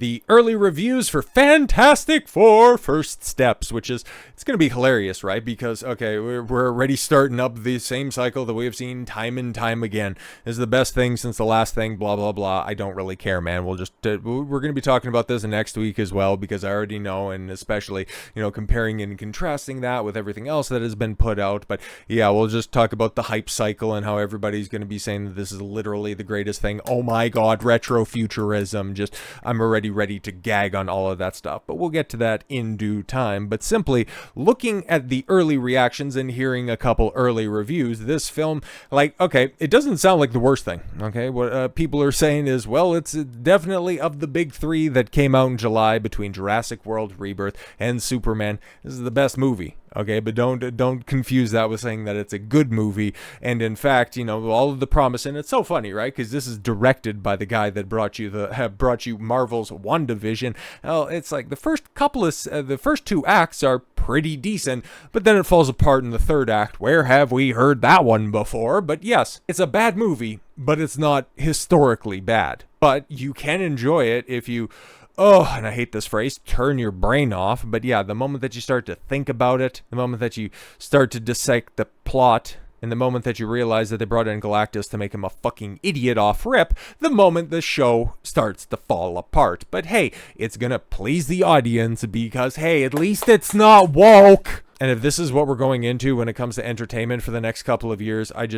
the early reviews for Fantastic Four First Steps, which is, it's going to be hilarious, right? Because, okay, we're already starting up the same cycle that we have seen time and time again. This is the best thing since the last thing, blah, blah, blah. I don't really care, man. We're going to be talking about this next week as well, because I already know, and especially, comparing and contrasting that with everything else that has been put out. But yeah, we'll just talk about the hype cycle and how everybody's going to be saying that this is literally the greatest thing. Oh my God, retrofuturism. I'm already ready to gag on all of that stuff, but we'll get to that in due time. But simply looking at the early reactions and hearing a couple early reviews, this film, okay, it doesn't sound like the worst thing. Okay, what people are saying is, well, it's definitely of the big three that came out in July between Jurassic World Rebirth and Superman, this is the best movie. Okay, but don't confuse that with saying that it's a good movie. And in fact, all of the promise, and it's so funny, right? Because this is directed by the guy that brought you Marvel's WandaVision. Well, it's like the first two acts are pretty decent, but then it falls apart in the third act. Where have we heard that one before? But yes, it's a bad movie, but it's not historically bad. But you can enjoy it if you, and I hate this phrase, turn your brain off. But yeah, the moment that you start to think about it, the moment that you start to dissect the plot, and the moment that you realize that they brought in Galactus to make him a fucking idiot off rip, the moment the show starts to fall apart. But hey, it's gonna please the audience because, hey, at least it's not woke. And if this is what we're going into when it comes to entertainment for the next couple of years, I'm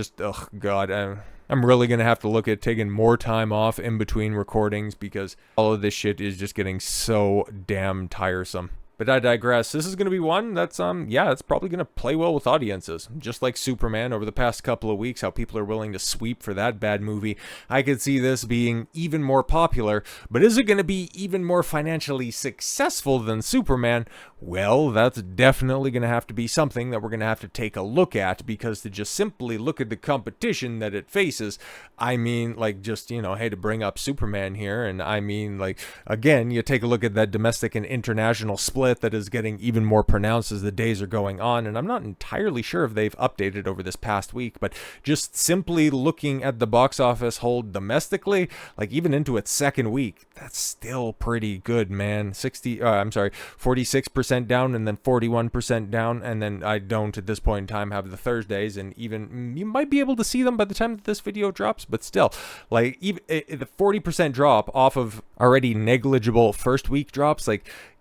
really going to have to look at taking more time off in between recordings because all of this shit is just getting so damn tiresome. But I digress. This is going to be one that's, it's probably going to play well with audiences. Just like Superman over the past couple of weeks, how people are willing to sweep for that bad movie. I could see this being even more popular, but is it going to be even more financially successful than Superman? Well, that's definitely going to have to be something that we're going to have to take a look at, because to just simply look at the competition that it faces, I mean, hey, to bring up Superman here, and I mean, again, you take a look at that domestic and international split that is getting even more pronounced as the days are going on, and I'm not entirely sure if they've updated over this past week, but just simply looking at the box office hold domestically, even into its second week, that's still pretty good, man. 46% down, and then 41% down, and then I don't at this point in time have the Thursdays, and even you might be able to see them by the time that this video drops, but still, even the 40% drop off of already negligible first week drops,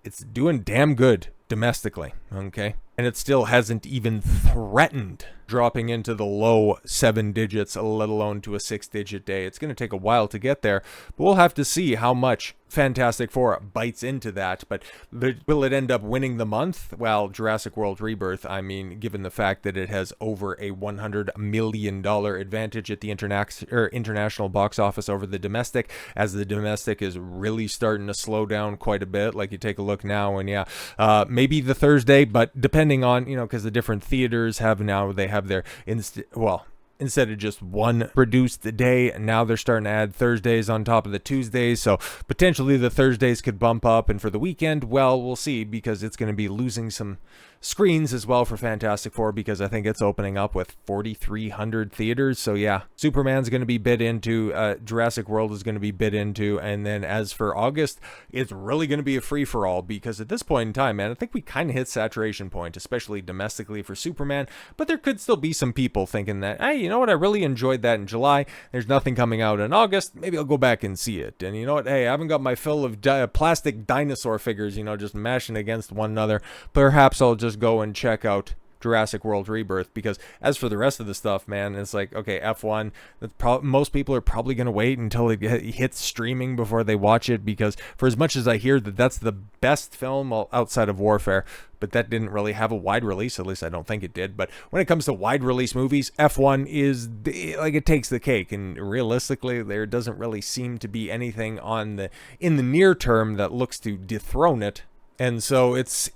it's doing damn good domestically, okay? And it still hasn't even threatened dropping into the low 7 digits, let alone to a 6-digit day. It's going to take a while to get there, but we'll have to see how much Fantastic Four bites into that. But will it end up winning the month? Well, Jurassic World Rebirth, I mean, given the fact that it has over a $100 million advantage at the international box office over the domestic, as the domestic is really starting to slow down quite a bit. You take a look now, and maybe the Thursday, but depending on, because the different theaters have their instead of just one produced day, now they're starting to add Thursdays on top of the Tuesdays, so potentially the Thursdays could bump up, and for the weekend, well, we'll see, because it's going to be losing some screens as well for Fantastic Four, because I think it's opening up with 4,300 theaters, so yeah, Superman's going to be bid into, Jurassic World is going to be bid into, and then as for August, it's really going to be a free-for-all, because at this point in time, man, I think we kind of hit saturation point, especially domestically for Superman, but there could still be some people thinking that, hey, you know what, I really enjoyed that in July, there's nothing coming out in August, maybe I'll go back and see it, and you know what, hey, I haven't got my fill of plastic dinosaur figures, just mashing against one another, perhaps I'll just go and check out Jurassic World Rebirth, because as for the rest of the stuff, man, it's okay, F1, most people are probably going to wait until it hits streaming before they watch it, because for as much as I hear that that's the best film outside of Warfare, but that didn't really have a wide release, at least I don't think it did, but when it comes to wide release movies, F1 is, it takes the cake, and realistically, there doesn't really seem to be anything in the near term that looks to dethrone it. And so it's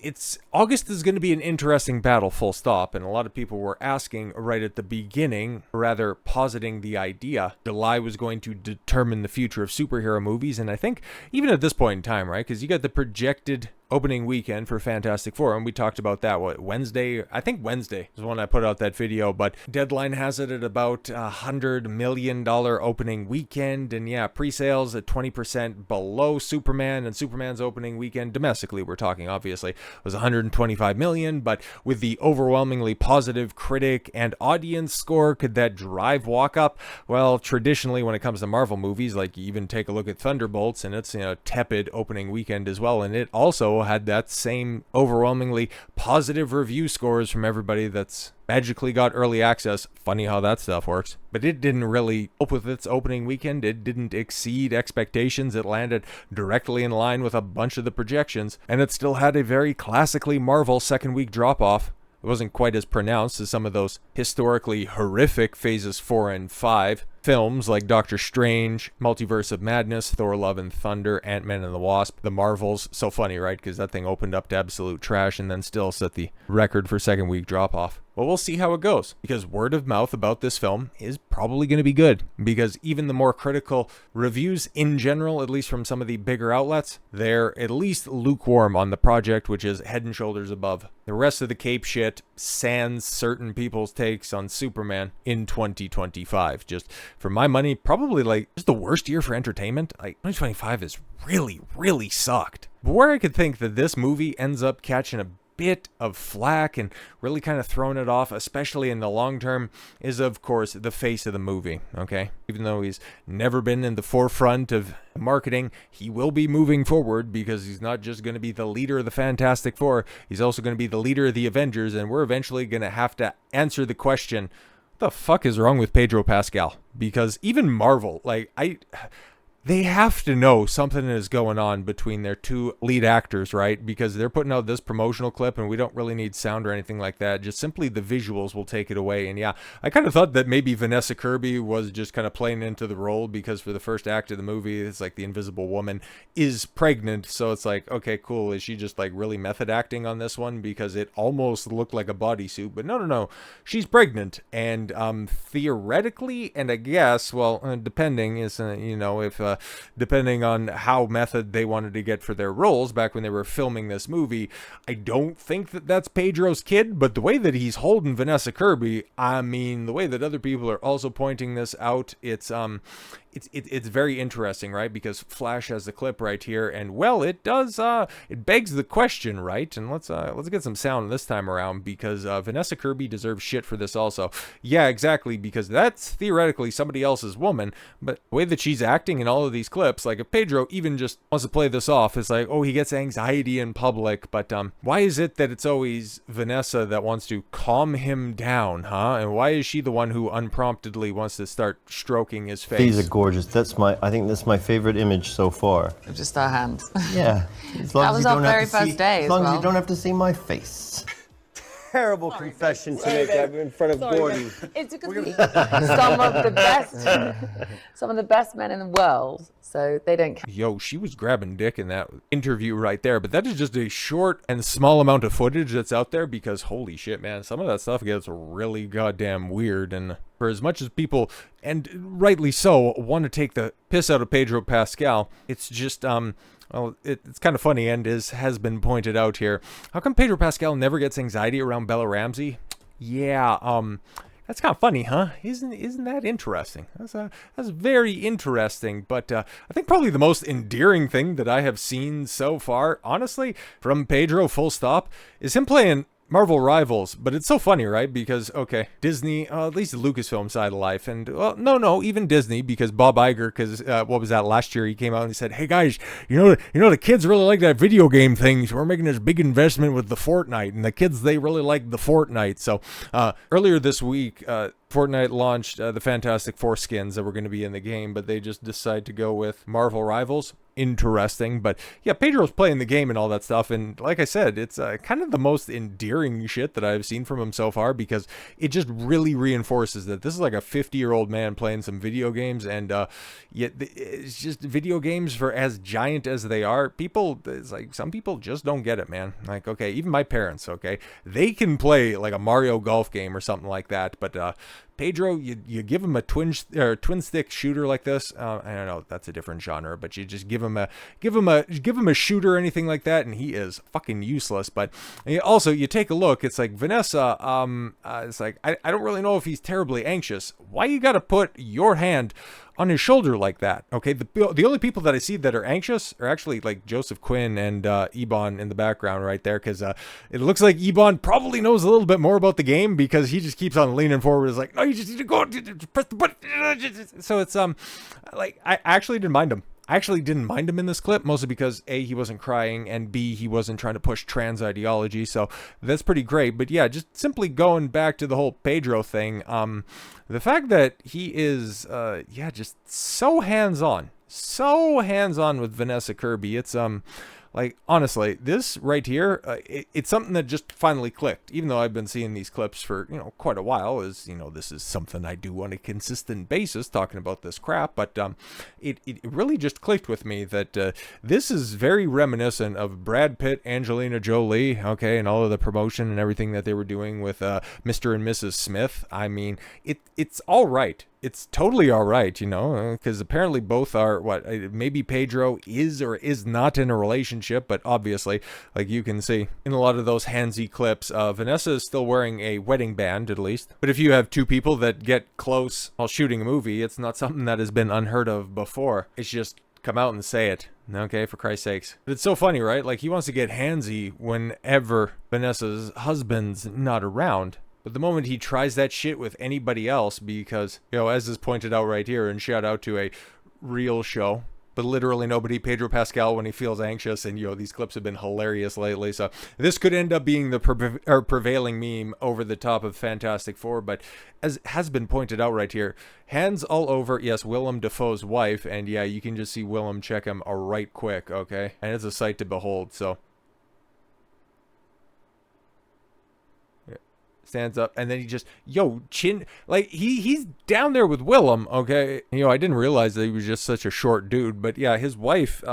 August is going to be an interesting battle, full stop. And a lot of people were asking right at the beginning, rather positing the idea, July was going to determine the future of superhero movies. And I think even at this point in time, right, because you got the projected opening weekend for Fantastic Four, and we talked about that, Wednesday? I think Wednesday is when I put out that video, but Deadline has it at about $100 million opening weekend, and yeah, pre-sales at 20% below Superman, and Superman's opening weekend, domestically we're talking, obviously, was $125 million, but with the overwhelmingly positive critic and audience score, could that drive walk-up? Well, traditionally, when it comes to Marvel movies, like, you even take a look at Thunderbolts, and it's, tepid opening weekend as well, and it also had that same overwhelmingly positive review scores from everybody that's magically got early access. Funny how that stuff works. But it didn't really cope with its opening weekend. It didn't exceed expectations. It landed directly in line with a bunch of the projections, and it still had a very classically Marvel second week drop-off. It wasn't quite as pronounced as some of those historically horrific Phases 4 and 5 films like Doctor Strange, Multiverse of Madness, Thor Love and Thunder, Ant-Man and the Wasp, The Marvels. So funny, right? Because that thing opened up to absolute trash and then still set the record for second week drop-off. Well, we'll see how it goes, because word of mouth about this film is probably going to be good, because even the more critical reviews in general, at least from some of the bigger outlets, they're at least lukewarm on the project, which is head and shoulders above the rest of the cape shit, sans certain people's takes on Superman in 2025. Just for my money, probably like just the worst year for entertainment. Like 2025 is really sucked. But where I could think that this movie ends up catching a bit of flack and really kind of throwing it off, especially in the long term, is of course the face of the movie, okay? Even though he's never been in the forefront of marketing, he will be moving forward, because he's not just going to be the leader of the Fantastic Four, he's also going to be the leader of the Avengers, and we're eventually going to have to answer the question, what the fuck is wrong with Pedro Pascal? Because even Marvel, they have to know something is going on between their two lead actors, right? Because they're putting out this promotional clip, and we don't really need sound or anything like that. Just simply the visuals will take it away. And yeah, I kind of thought that maybe Vanessa Kirby was just kind of playing into the role, because for the first act of the movie, it's like the Invisible Woman is pregnant. So it's like, okay, cool. Is she just like really method acting on this one? Because it almost looked like a bodysuit. But no. She's pregnant. And theoretically, and I guess, well, depending is, depending on how method they wanted to get for their roles back when they were filming this movie, I don't think that that's Pedro's kid, but the way that he's holding Vanessa Kirby, I mean, the way that other people are also pointing this out, it's very interesting, right? Because Flash has the clip right here, and well, it does, it begs the question, right? And let's get some sound this time around, because Vanessa Kirby deserves shit for this also. Yeah, exactly, because that's theoretically somebody else's woman, but the way that she's acting in all of these clips, like if Pedro even just wants to play this off, it's like, oh, he gets anxiety in public, but why is it that it's always Vanessa that wants to calm him down, huh? And why is she the one who unpromptedly wants to start stroking his face? These are gorgeous. I think that's my favorite image so far. Of just our hands. Yeah. That was our very first day as long as you don't have to see my face. Terrible confession to make in front of Gordon. It's because some of the best men in the world, so they don't count. Yo, she was grabbing dick in that interview right there, but that is just a short and small amount of footage that's out there, because holy shit, man, some of that stuff gets really goddamn weird. And for as much as people, and rightly so, want to take the piss out of Pedro Pascal, it's just well, it's kind of funny, and has been pointed out here. How come Pedro Pascal never gets anxiety around Bella Ramsey? Yeah, that's kind of funny, huh? Isn't that interesting? That's very interesting. But I think probably the most endearing thing that I have seen so far, honestly, from Pedro, full stop, is him playing Marvel Rivals. But it's so funny, right? Because, okay, Disney, at least the Lucasfilm side of life, and, well, no, even Disney, because Bob Iger, because, what was that, last year, he came out and he said, hey guys, you know, the kids really like that video game thing, so we're making this big investment with the Fortnite, and the kids, they really like the Fortnite. So, earlier this week, Fortnite launched the Fantastic Four skins that were going to be in the game, but they just decided to go with Marvel Rivals. Interesting, but yeah, Pedro's playing the game and all that stuff, and like I said, it's kind of the most endearing shit that I've seen from him so far, because it just really reinforces that this is like a 50-year-old man playing some video games, and yet it's just video games, for as giant as they are, people, it's like, some people just don't get it, man. Like, okay, even my parents, okay, they can play like a Mario Golf game or something like that, but Pedro, you give him a twin stick shooter like this. I don't know, that's a different genre, but you just give him a shooter or anything like that, and he is fucking useless. But also, you take a look, it's like Vanessa. It's like I don't really know if he's terribly anxious. Why you gotta put your hand on his shoulder like that? Okay, the only people that I see that are anxious are actually like Joseph Quinn and Ebon in the background right there, because it looks like Ebon probably knows a little bit more about the game, because he just keeps on leaning forward. It's like, no, you just need to go press the button. So it's like I actually didn't mind him. I actually didn't mind him in this clip, mostly because A, he wasn't crying, and B, he wasn't trying to push trans ideology, so that's pretty great. But yeah, just simply going back to the whole Pedro thing, the fact that he is, just so hands-on with Vanessa Kirby, it's, like, honestly, this right here, it's something that just finally clicked. Even though I've been seeing these clips for, quite a while, as, this is something I do on a consistent basis, talking about this crap. But it really just clicked with me that this is very reminiscent of Brad Pitt, Angelina Jolie, okay, and all of the promotion and everything that they were doing with Mr. and Mrs. Smith. I mean, it's all right. It's totally all right, because apparently both are, maybe Pedro is or is not in a relationship, but obviously, like you can see in a lot of those handsy clips, Vanessa is still wearing a wedding band, at least. But if you have two people that get close while shooting a movie, it's not something that has been unheard of before. It's just come out and say it. Okay, for Christ's sakes. But it's so funny, right? Like, he wants to get handsy whenever Vanessa's husband's not around. But the moment he tries that shit with anybody else, because, as is pointed out right here, and shout out to a real show, but literally nobody, Pedro Pascal, when he feels anxious, and, these clips have been hilarious lately, so this could end up being the prevailing meme over the top of Fantastic Four, but as has been pointed out right here, hands all over, yes, Willem Dafoe's wife, and yeah, you can just see Willem check him right quick, okay? And it's a sight to behold, so... stands up, and then he just chin, like he's down there with Willem, okay? I didn't realize that he was just such a short dude, but yeah, his wife,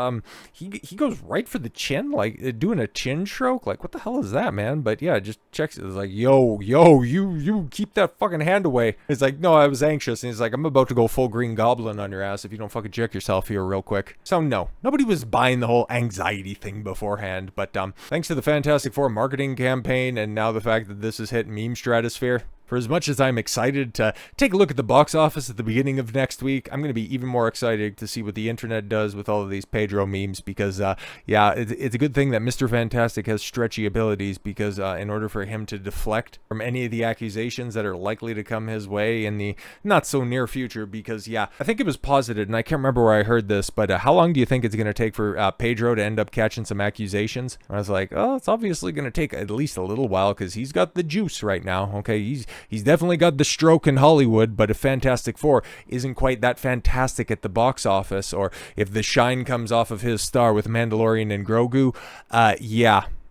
he goes right for the chin, like doing a chin stroke, like what the hell is that, man? But yeah, just checks it. It's like, yo, you keep that fucking hand away. It's like, no, I was anxious, and he's like, I'm about to go full Green Goblin on your ass if you don't fucking check yourself here real quick. So no, nobody was buying the whole anxiety thing beforehand, but thanks to the Fantastic Four marketing campaign, and now the fact that this is hitting meme stratosphere, for as much as I'm excited to take a look at the box office at the beginning of next week, I'm going to be even more excited to see what the internet does with all of these Pedro memes, because, it's a good thing that Mr. Fantastic has stretchy abilities, because in order for him to deflect from any of the accusations that are likely to come his way in the not-so-near future, because, I think it was posited, and I can't remember where I heard this, but how long do you think it's going to take for Pedro to end up catching some accusations? And I was like, oh, it's obviously going to take at least a little while, because he's got the juice right now, okay? He's definitely got the stroke in Hollywood, but if Fantastic Four isn't quite that fantastic at the box office, or if the shine comes off of his star with Mandalorian and Grogu,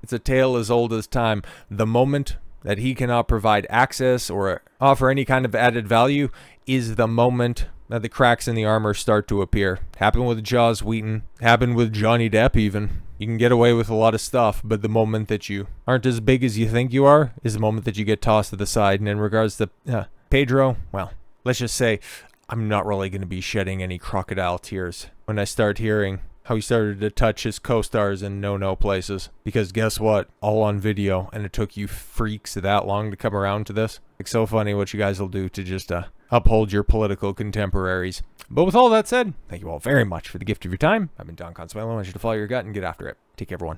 it's a tale as old as time. The moment that he cannot provide access or offer any kind of added value is the moment that the cracks in the armor start to appear. Happened with Jaws Wheaton, happened with Johnny Depp even. You can get away with a lot of stuff, but the moment that you aren't as big as you think you are is the moment that you get tossed to the side. And in regards to Pedro, well, let's just say I'm not really going to be shedding any crocodile tears when I start hearing how he started to touch his co-stars in no-no places. Because guess what? All on video, and it took you freaks that long to come around to this. It's so funny what you guys will do to just uphold your political contemporaries. But with all that said, thank you all very much for the gift of your time. I've been Don Consuelo. I want you to follow your gut and get after it. Take care, everyone.